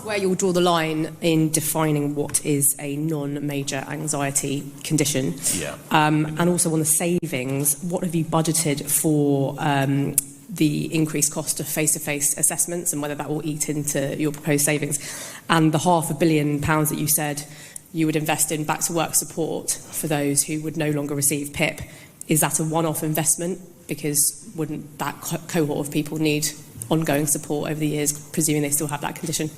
where you'll draw the line in defining what is a non-major anxiety condition. Yeah. And also on the savings, what have you budgeted for the increased cost of face-to-face assessments and whether that will eat into your proposed savings? And the £500 million that you said you would invest in back-to-work support for those who would no longer receive PIP, is that a one-off investment? Because wouldn't that cohort of people need ongoing support over the years, presuming they still have that condition?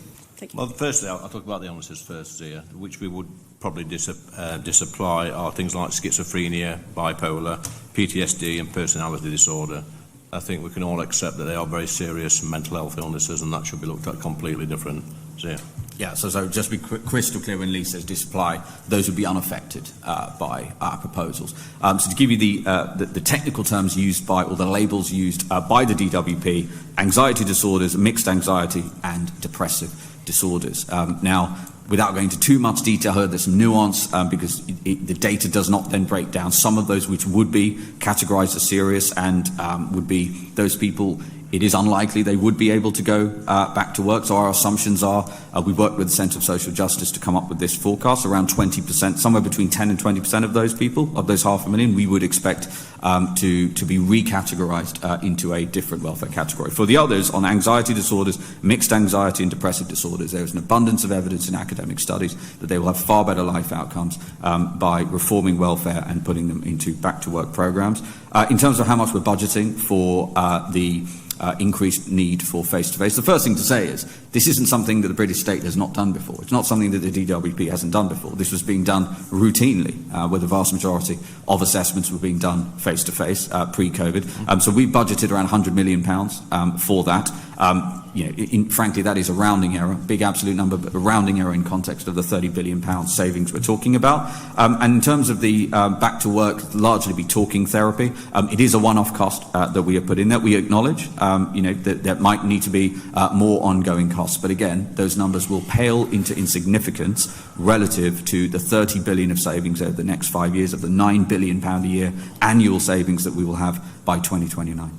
Well, firstly, I'll talk about the illnesses first, Zia, which we would probably disapply are things like schizophrenia, bipolar, PTSD and personality disorder. I think we can all accept that they are very serious mental health illnesses and that should be looked at completely different. Zia. Yeah, so just to be crystal clear, when Lee says disapply, those would be unaffected by our proposals. So to give you the technical terms used by, or the labels used by the DWP, anxiety disorders, mixed anxiety and depressive disorders. Now, without going into too much detail, there's some nuance because the data does not then break down some of those which would be categorised as serious and would be those people. It is unlikely they would be able to go back to work. So our assumptions are, we worked with the Centre for Social Justice to come up with this forecast, around 20%, somewhere between 10 and 20% of those people, of those 500,000, we would expect to be recategorised into a different welfare category. For the others, on anxiety disorders, mixed anxiety and depressive disorders, there is an abundance of evidence in academic studies that they will have far better life outcomes by reforming welfare and putting them into back-to-work programmes. In terms of how much we're budgeting for the increased need for face-to-face. The first thing to say is this isn't something that the British state has not done before. It's not something that the DWP hasn't done before. This was being done routinely, where the vast majority of assessments were being done face-to-face pre-COVID. So we budgeted around £100 million for that. Frankly, that is a rounding error, big absolute number, but a rounding error in context of the £30 billion savings we're talking about. And in terms of the back to work, largely be talking therapy, it is a one-off cost that we have put in there. We acknowledge, that there might need to be more ongoing costs. But again, those numbers will pale into insignificance relative to the £30 billion of savings over the next 5 years, of the £9 billion a year annual savings that we will have by 2029.